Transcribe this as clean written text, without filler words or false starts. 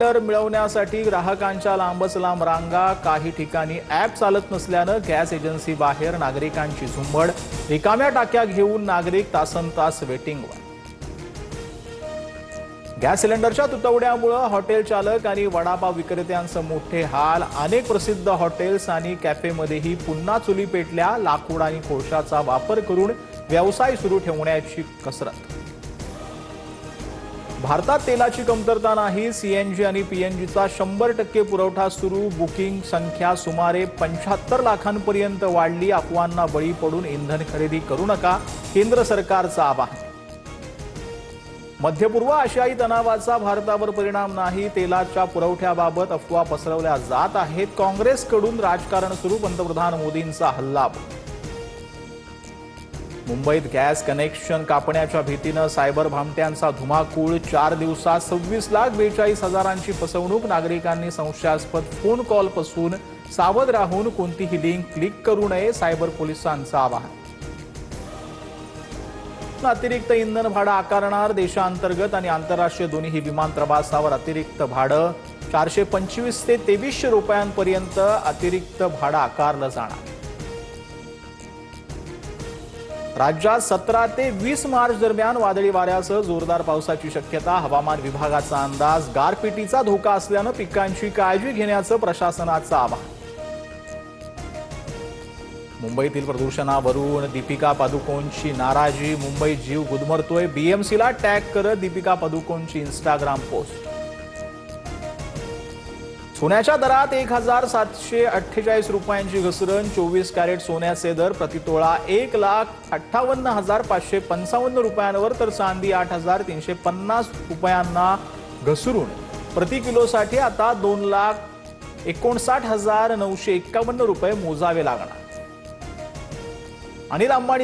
Cylinder मिळवण्यासाठी ग्राहकांच्या लांबच लांब रांगा, काही ठिकाणी ॲप चालत नसल्यानं गॅस एजन्सी बाहेर नागरिकांची झुंबड, रिकाम्या टाक्या घेऊन नागरिक तासनतास वेटिंगवर। गॅस सिलेंडरच्या तुटवड्यामुळे हॉटेल चालक आणि वडापाव विक्रेत्यांचे मोठे हाल। अनेक प्रसिद्ध हॉटेल्स आणि कॅफेमध्येही पुन्हा चुली पेटल्या। लाकूड आणि कोळशाचा वापर करून व्यवसाय सुरू ठेवण्याची कसरत। भारतात तेलाची कमतरता नाही। सीएनजी आणि पीएनजीचा 100% पुरवठा सुरू। बुकिंग संख्या सुमारे 75 लाखांपर्यंत वाढली। अफवांना बळी पडून इंधन खरेदी करू नका, केंद्र सरकारचं आवाहन। मध्य पूर्व आशियाई तणावाचा भारतावर परिणाम नाही। तेलाच्या पुरवठ्याबाबत अफवा पसरवल्या जात आहेत। काँग्रेसकडून राजकारण सुरू, पंतप्रधान मोदींचा हल्लाबोल। मुंबईत गॅस कनेक्शन कापण्याच्या भीतीनं सायबर भामट्यांचा धुमाकूळ। 4 दिवसात 26,42,000ची फसवणूक। नागरिकांनी संशयास्पद फोन कॉलपासून सावध राहून कोणतीही लिंक क्लिक करू नये, सायबर पोलिसांचं आवाहन। अतिरिक्त इंधन भाडं आकारणार। देशांतर्गत आणि आंतरराष्ट्रीय दोन्ही विमान प्रवासावर अतिरिक्त भाडं 425 ते 2300 रुपयांपर्यंत अतिरिक्त भाडं आकारलं जाणार। राज्यात 17 ते 20 मार्च दरम्यान वादळी वाऱ्यासह जोरदार पावसाची शक्यता। हवामान विभागाचा अंदाज। गारपिटीचा धोका असल्यानं पिकांची काळजी घेण्याचं प्रशासनाचं आवाहन। मुंबईतील प्रदूषणावरून दीपिका पादुकोणची नाराजी। मुंबई जीव गुदमरतोय। बीएमसीला टॅग करत दीपिका पादुकोणची इंस्टाग्राम पोस्ट। सोन्याच्या दरात 1,748 रुपयांची घसरण। 24 कॅरेट सोन्याचे दर प्रतितोळा 1,58,555 रुपयांवर, तर चांदी 8,350 रुपयांना घसरून प्रति किलोसाठी आता 2,59,951 रुपये मोजावे लागणार। अनिल अंबानी